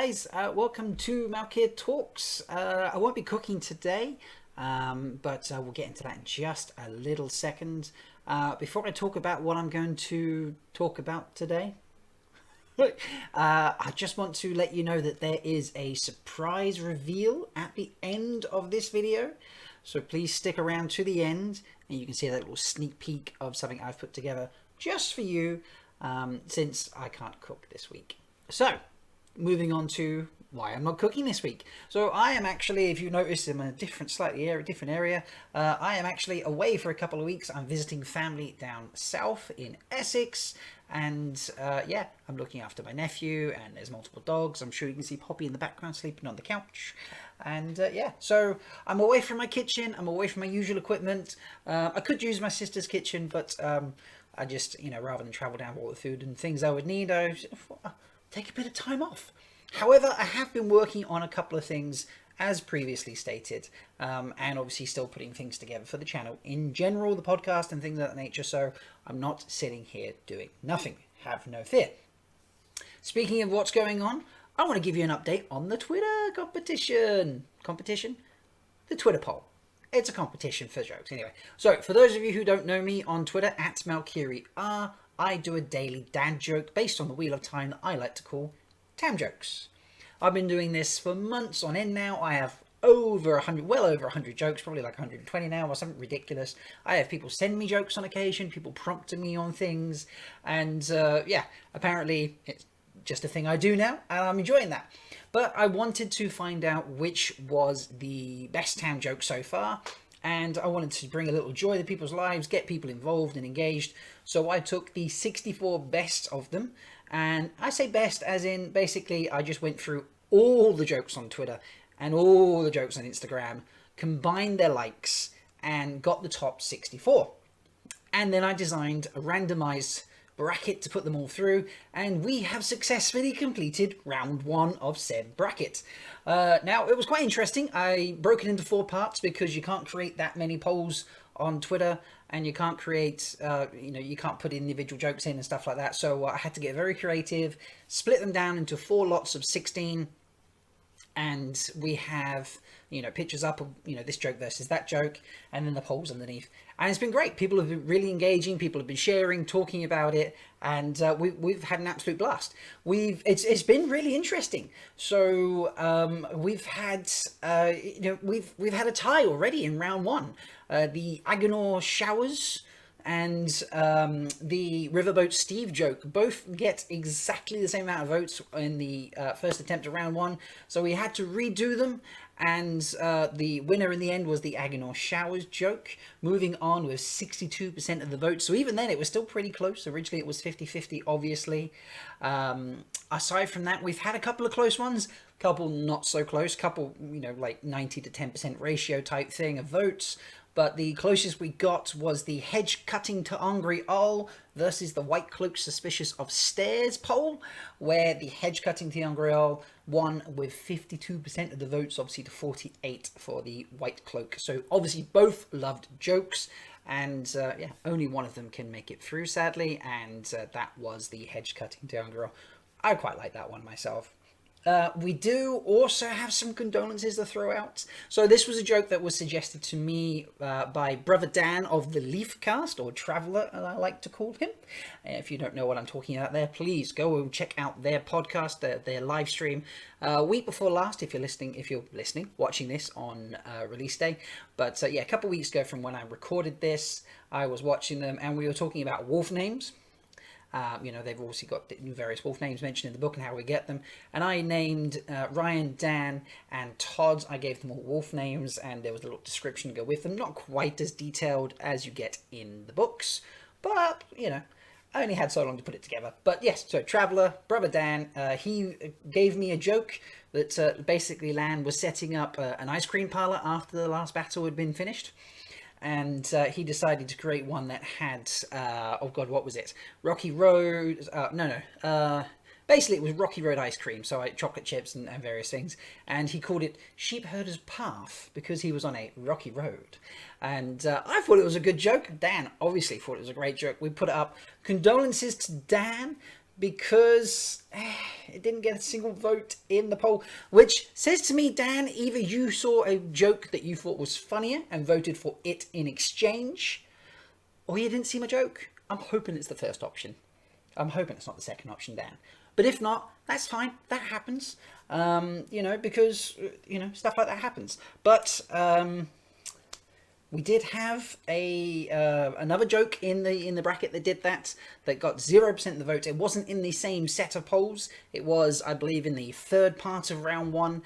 guys, welcome to Malkir Talks. I won't be cooking today, but we'll get into that in just a little second. Before I talk about what I'm going to talk about today, I just want to let you know that there is a surprise reveal at the end of this video. So please stick around to the end and you can see that little sneak peek of something I've put together just for you, since I can't cook this week. So, moving on to why I'm not cooking this week. So I am actually, if you notice, I'm in a different area. I am actually away for a couple of weeks. I'm visiting family down south in Essex, and yeah, I'm looking after my nephew, and there's multiple dogs. I'm sure you can see Poppy in the background sleeping on the couch. And yeah, so I'm away from my kitchen. I'm away from my usual equipment. I could use my sister's kitchen, but I just, rather than travel down with all the food and things I would need, I take a bit of time off. However, I have been working on a couple of things as previously stated, and obviously still putting things together for the channel in general, the podcast and things of that nature. So I'm not sitting here doing nothing. Have no fear. Speaking of what's going on, I want to give you an update on the Twitter competition, the Twitter poll. It's a competition for jokes. Anyway, so for those of you who don't know me on Twitter, at MalkiriR, I do a daily dad joke based on the Wheel of Time that I like to call Tam Jokes. I've been doing this for months on end now. I have well over 100 jokes, probably like 120 now or something ridiculous. I have people send me jokes on occasion, people prompting me on things, and yeah, apparently it's just a thing I do now, and I'm enjoying that. But I wanted to find out which was the best Tam joke so far, and I wanted to bring a little joy to people's lives, get people involved and engaged. So I took the 64 best of them, and I say best as in basically I just went through all the jokes on Twitter and all the jokes on Instagram, combined their likes, and got the top 64. And then I designed a randomized bracket to put them all through, and we have successfully completed round one of said bracket. Now, it was quite interesting. I broke it into 4 parts because you can't create that many polls on Twitter, and you can't create, you can't put individual jokes in and stuff like that. So I had to get very creative, split them down into 4 lots of 16, and we have, pictures up of, this joke versus that joke, and then the polls underneath. And it's been great. People have been really engaging. People have been sharing, talking about it, and we've had an absolute blast. It's been really interesting. So we've had we've had a tie already in round 1. The Agonor Showers and the Riverboat Steve joke both get exactly the same amount of votes in the first attempt at round 1. So we had to redo them, and the winner in the end was the Agonor Showers joke, moving on with 62% of the votes. So even then it was still pretty close. Originally it was 50-50, obviously. Aside from that, we've had a couple of close ones, couple not so close, couple, like 90 to 10% ratio type thing of votes. But the closest we got was the hedge cutting to Angry Owl versus the white cloak suspicious of stairs poll, where the hedge cutting to Angry Owl won with 52% of the votes, obviously to 48 for the white cloak. So obviously both loved jokes, and yeah, only one of them can make it through, sadly, and that was the hedge cutting to Angry Owl. I quite like that one myself. We do also have some condolences to throw out. So this was a joke that was suggested to me by Brother Dan of the Leafcast, or Traveller, as I like to call him. If you don't know what I'm talking about there, please go and check out their podcast, their live stream, week before last, if you're listening, watching this on release day. But yeah, a couple of weeks ago from when I recorded this, I was watching them, and we were talking about wolf names. They've obviously got various wolf names mentioned in the book and how we get them. And I named Ryan, Dan, and Todd. I gave them all wolf names, and there was a little description to go with them. Not quite as detailed as you get in the books, but, I only had so long to put it together. But yes, so Traveller, Brother Dan, he gave me a joke that basically Lan was setting up an ice cream parlor after the last battle had been finished. And he decided to create one that had, oh god, what was it? Rocky Road, basically it was Rocky Road ice cream, so chocolate chips and various things. And he called it Sheep Herder's Path because he was on a rocky road. And I thought it was a good joke. Dan obviously thought it was a great joke. We put it up. Condolences to Dan because it didn't get a single vote in the poll, which says to me, Dan, either you saw a joke that you thought was funnier and voted for it in exchange, or you didn't see my joke. I'm hoping it's the first option. I'm hoping it's not the second option, Dan. But if not, that's fine. That happens. Because, stuff like that happens. But we did have another joke in the bracket that did that got 0% of the vote. It wasn't in the same set of polls. It was, I believe, in the third part of round one.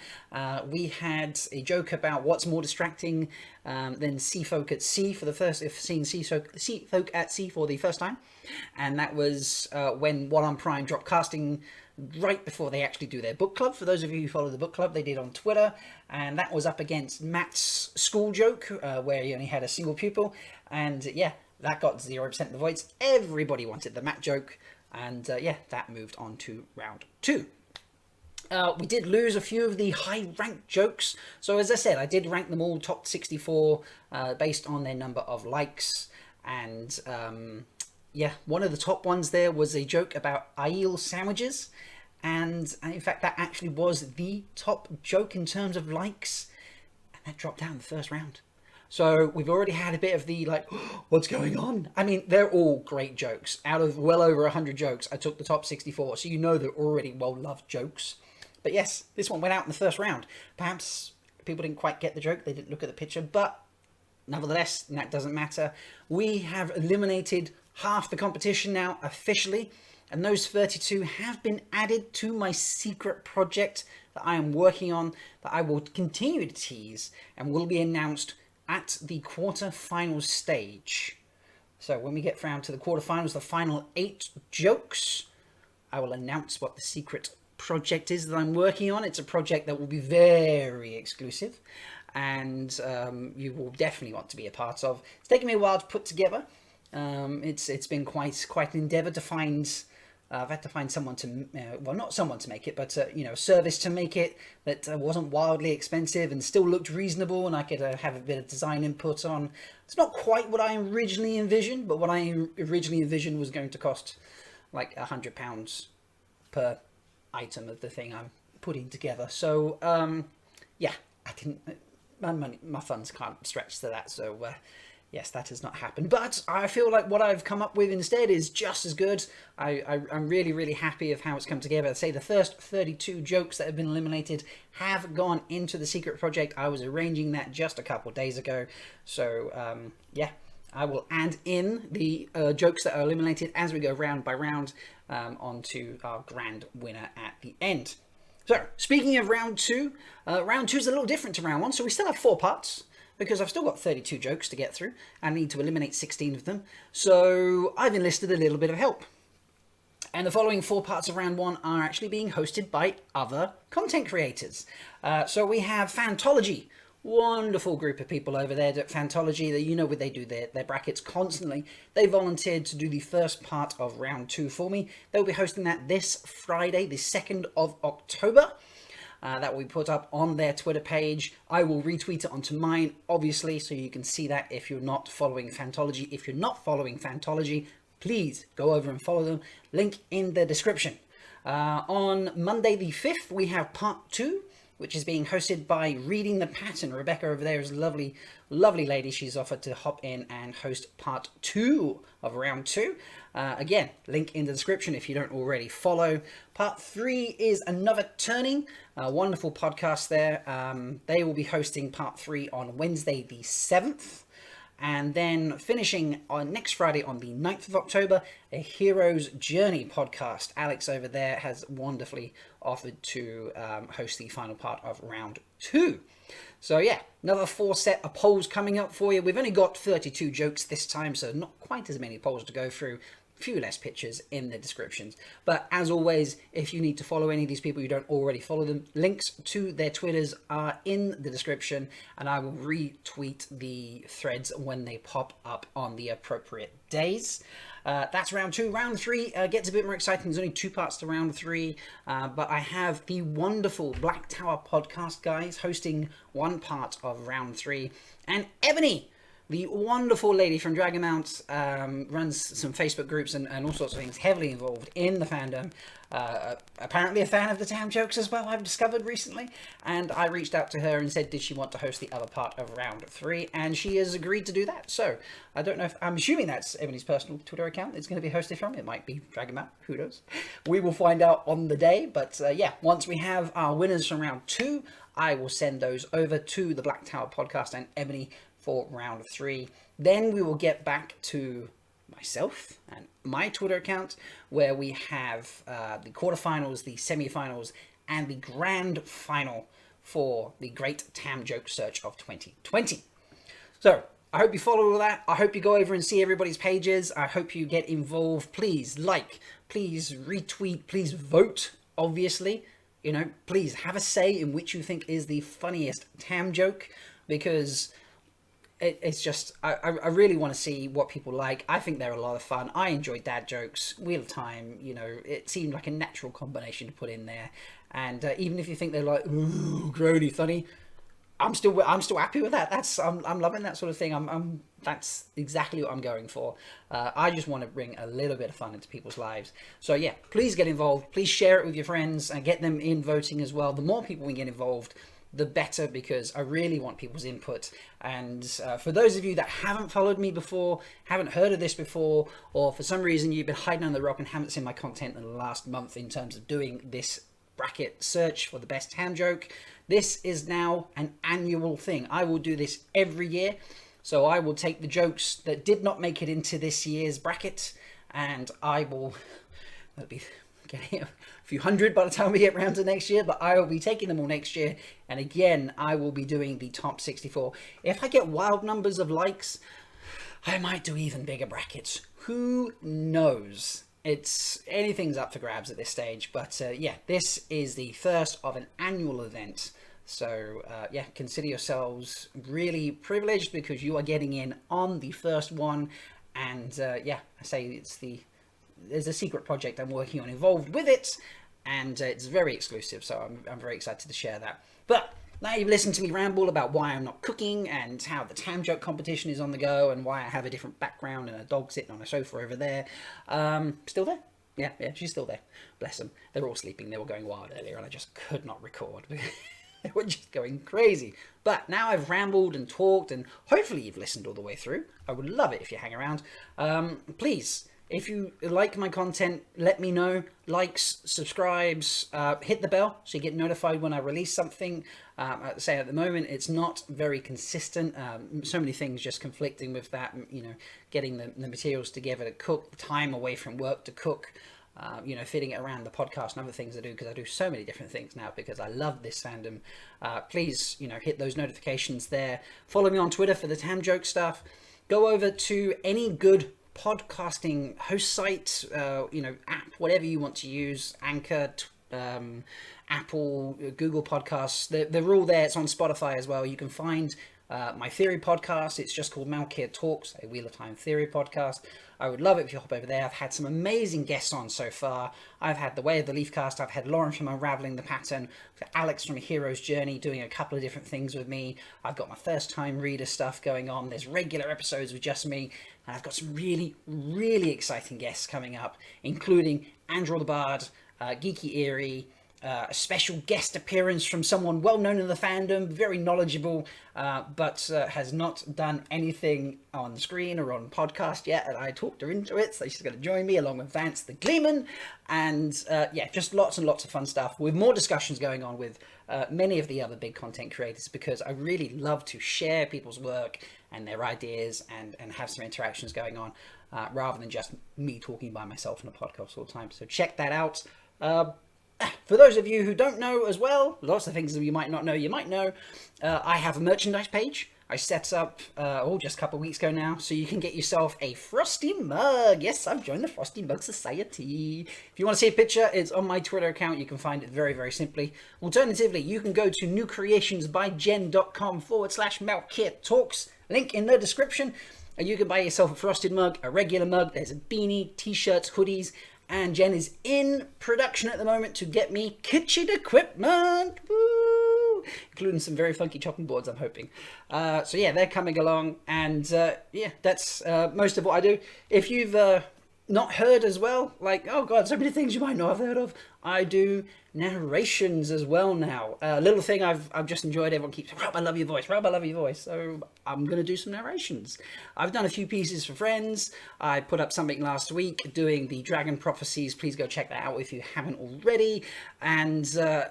We had a joke about what's more distracting than sea folk at sea for the first, if seeing sea folk at sea for the first time, and that was when One on Prime dropped casting right before they actually do their book club. For those of you who follow the book club, they did on Twitter, and that was up against Matt's school joke, where he only had a single pupil, and yeah, that got 0% of the votes. Everybody wanted the Matt joke, and that moved on to round two. We did lose a few of the high-ranked jokes, so as I said, I did rank them all top 64 based on their number of likes, and one of the top ones there was a joke about eel sandwiches, and in fact that actually was the top joke in terms of likes, and that dropped out in the first round. So we've already had a bit of the what's going on? I mean, they're all great jokes. Out of well over 100 jokes, I took the top 64, so they're already well-loved jokes. But yes, this one went out in the first round. Perhaps people didn't quite get the joke, they didn't look at the picture, but nevertheless, that doesn't matter. We have eliminated half the competition now officially, and those 32 have been added to my secret project that I am working on, that I will continue to tease and will be announced at the quarter-final stage. So when we get round to the quarter-finals, the final 8 jokes, I will announce what the secret project is that I'm working on. It's a project that will be very exclusive, and you will definitely want to be a part of. It's taken me a while to put together. It's been quite an endeavour to find. I've had to find someone to, not someone to make it, but a service to make it that wasn't wildly expensive and still looked reasonable, and I could have a bit of design input on. It's not quite what I originally envisioned, but what I originally envisioned was going to cost like £100 per item of the thing I'm putting together. So I didn't. My funds can't stretch to that. So. Yes, that has not happened, but I feel like what I've come up with instead is just as good. I'm really, really happy of how it's come together. I'd say the first 32 jokes that have been eliminated have gone into the secret project. I was arranging that just a couple of days ago. So, I will add in the jokes that are eliminated as we go round by round onto our grand winner at the end. So, speaking of round two is a little different to round one. So we still have 4 parts, because I've still got 32 jokes to get through. I need to eliminate 16 of them. So I've enlisted a little bit of help. And the following 4 parts of round one are actually being hosted by other content creators. So we have Fantology. Wonderful group of people over there at Fantology. That they do their brackets constantly. They volunteered to do the first part of round 2 for me. They'll be hosting that this Friday, the 2nd of October. That will be put up on their Twitter page. I will retweet it onto mine, obviously, so you can see that if you're not following Fantology. If you're not following Fantology, please go over and follow them. Link in the description. On Monday the 5th, we have part 2, which is being hosted by Reading the Pattern. Rebecca over there is a lovely, lovely lady. She's offered to hop in and host part 2 of round 2. Again, link in the description if you don't already follow. Part 3 is Another Turning, a wonderful podcast there. They will be hosting part 3 on Wednesday the 7th. And then finishing on next Friday on the 9th of October, a Hero's Journey podcast. Alex over there has wonderfully offered to host the final part of round 2. So yeah, another 4 set of polls coming up for you. We've only got 32 jokes this time, so not quite as many polls to go through. Few less pictures in the descriptions. But as always, if you need to follow any of these people, you don't already follow them, links to their Twitters are in the description, and I will retweet the threads when they pop up on the appropriate days. That's round 2. Round 3 gets a bit more exciting. There's only 2 parts to round 3, but I have the wonderful Black Tower podcast guys hosting 1 part of round 3, and Ebony the wonderful lady from Dragonmount, runs some Facebook groups and all sorts of things, heavily involved in the fandom. Apparently a fan of the Tam Jokes as well, I've discovered recently. And I reached out to her and said, did she want to host the other part of round 3? And she has agreed to do that. So I don't know if, I'm assuming that's Ebony's personal Twitter account it's going to be hosted from. It might be Dragonmount, who knows? We will find out on the day. But yeah, once we have our winners from round 2, I will send those over to the Black Tower podcast and Ebony for round 3. Then we will get back to myself and my Twitter account, where we have the quarterfinals, the semi-finals, and the grand final for the Great Tam Joke Search of 2020. So I hope you follow all that. I hope you go over and see everybody's pages. I hope you get involved. Please like, please retweet, please vote, obviously. You know, please have a say in which you think is the funniest Tam joke, because it's just, I really want to see what people like. I think they're a lot of fun. I enjoy dad jokes. Wheel of Time, you know, it seemed like a natural combination to put in there. And even if you think they're like, ooh, groany funny, I'm still happy with that. I'm loving that sort of thing. That's exactly what I'm going for. I just want to bring a little bit of fun into people's lives. So yeah, please get involved. Please share it with your friends and get them in voting as well. The more people we get involved, the better, because I really want people's input. And for those of you that haven't followed me before, haven't heard of this before, or for some reason you've been hiding under the rock and haven't seen my content in the last month in terms of doing this bracket search for the best Tam joke, this is now an annual thing. I will do this every year. So I will take the jokes that did not make it into this year's bracket, and I will, that'll be getting a few hundred by the time we get round to next year, but I will be taking them all next year. And again, I will be doing the top 64. If I get wild numbers of likes, I might do even bigger brackets. Who knows? Anything's up for grabs at this stage. But yeah, this is the first of an annual event. So yeah, consider yourselves really privileged, because you are getting in on the first one. And yeah, I say there's a secret project I'm working on involved with it, and it's very exclusive, so I'm very excited to share that. But now you've listened to me ramble about why I'm not cooking, and how the Tam Joke competition is on the go, and why I have a different background and a dog sitting on a sofa over there. Still there? Yeah, she's still there. Bless them. They were all sleeping. They were going wild earlier, and I just could not record. They were just going crazy. But now I've rambled and talked, and hopefully you've listened all the way through. I would love it if you hang around. Please, if you like my content, let me know. Likes, subscribes, hit the bell so you get notified when I release something. Say at the moment, it's not very consistent. So many things just conflicting with that, you know, getting the materials together to cook, time away from work to cook. You know, fitting it around the podcast and other things I do, because I do so many different things now because I love this fandom. Please, you know, hit those notifications there. Follow me on Twitter for the Tam Joke stuff. Go over to any good podcasting host site, you know, app, whatever you want to use, Anchor, Apple, Google Podcasts. They're all there. It's on Spotify as well. You can find my theory podcast. It's just called Malkir Talks, a Wheel of Time theory podcast. I would love it if you hop over there. I've had some amazing guests on so far. I've had The Way of the Leafcast. I've had Lauren from Unraveling the Pattern. I've got Alex from A Hero's Journey doing a couple of different things with me. I've got my first time reader stuff going on. There's regular episodes with just me. And I've got some really, really exciting guests coming up, including Andrew the Bard, Geeky Eerie, a special guest appearance from someone well known in the fandom, very knowledgeable, but has not done anything on screen or on podcast yet, and I talked her into it, so she's going to join me along with Vance the Gleeman, and yeah, just lots and lots of fun stuff, with more discussions going on with many of the other big content creators, because I really love to share people's work and their ideas and have some interactions going on, rather than just me talking by myself in a podcast all the time. So check that out. For those of you who don't know as well, lots of things that you might not know, I have a merchandise page I set up just a couple of weeks ago now, so you can get yourself a Frosty mug. Yes, I've joined the Frosty Mug Society. If you want to see a picture, it's on my Twitter account. You can find it very, very simply. Alternatively, you can go to newcreationsbyjen.com/Malkir Talks. Link in the description. And you can buy yourself a frosted mug, a regular mug. There's a beanie, t-shirts, hoodies. And Jen is in production at the moment to get me kitchen equipment. Woo! including some very funky chopping boards, I'm hoping. So yeah, they're coming along, and yeah, that's most of what I do. If you've not heard as well, like, oh god, so many things you might not have heard of, I do narrations as well now. A little thing I've just enjoyed. Everyone keeps, Rob, I love your voice, Rob, I love your voice. So I'm going to do some narrations. I've done a few pieces for friends. I put up something last week doing the Dragon Prophecies. Please go check that out if you haven't already. And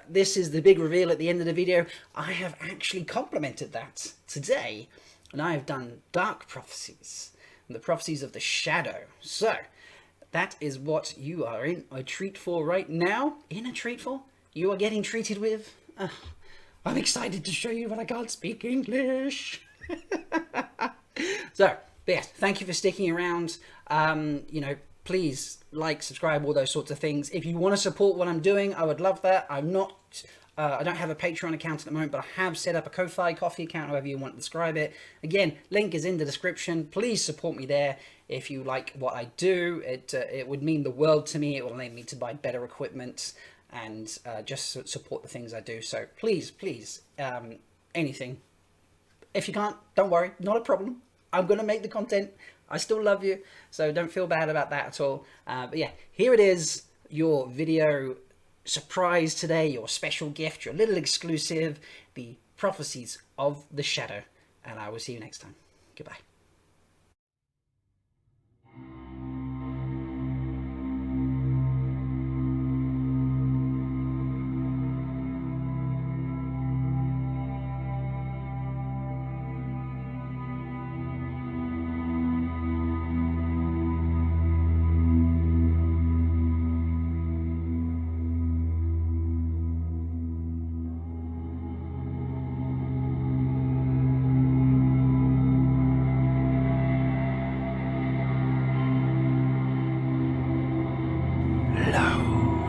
this is the big reveal at the end of the video. I have actually complemented that today, and I have done Dark Prophecies, and the Prophecies of the Shadow. So that is what you are in a treat for right now. In a treat for? You are getting treated with? I'm excited to show you, but I can't speak English. So, yes, thank you for sticking around. You know, please like, subscribe, all those sorts of things. If you want to support what I'm doing, I would love that. I don't have a Patreon account at the moment, but I have set up a Ko-Fi coffee account, however you want to describe it. Again, link is in the description. Please support me there. If you like what I do, it would mean the world to me. It will enable me to buy better equipment and just support the things I do. So please, anything. If you can't, don't worry, not a problem. I'm going to make the content. I still love you, so don't feel bad about that at all. But yeah, here it is, your video surprise today, your special gift, your little exclusive, the Prophecies of the Shadow. And I will see you next time. Goodbye.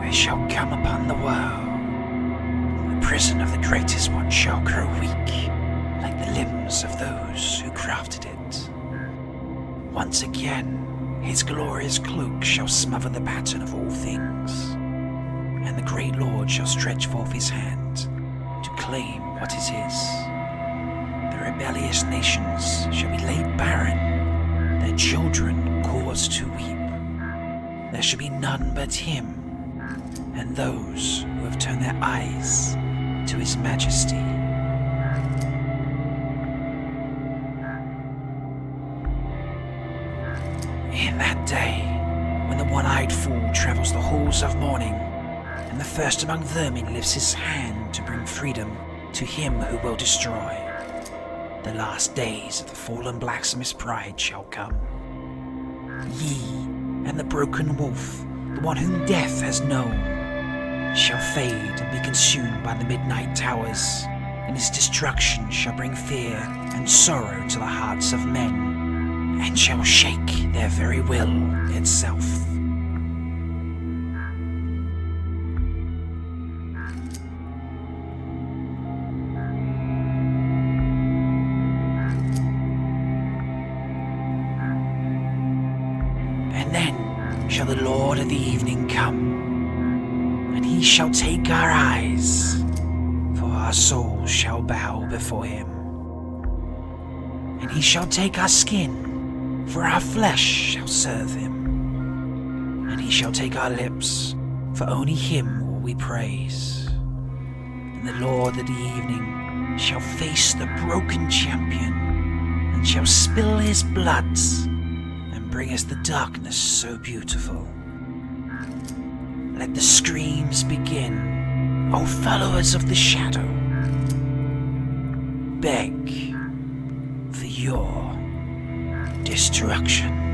It shall come upon the world. The prison of the greatest one shall grow weak, like the limbs of those who crafted it. Once again, his glorious cloak shall smother the pattern of all things, and the great Lord shall stretch forth his hand to claim what is his. The rebellious nations shall be laid barren, their children caused to weep. There shall be none but him, and those who have turned their eyes to his majesty. In that day, when the one-eyed fool travels the halls of morning, and the first among vermin lifts his hand to bring freedom to him who will destroy, the last days of the fallen blacksmith's pride shall come. Ye and the broken wolf, the one whom death has known, shall fade and be consumed by the midnight towers, and his destruction shall bring fear and sorrow to the hearts of men, and shall shake their very will itself. And then shall the Lord of the evening come, and he shall take our eyes, for our souls shall bow before him. And he shall take our skin, for our flesh shall serve him. And he shall take our lips, for only him will we praise. And the Lord of the evening shall face the broken champion, and shall spill his blood, and bring us the darkness so beautiful. Let the screams begin, O followers of the shadow. Beg for your destruction.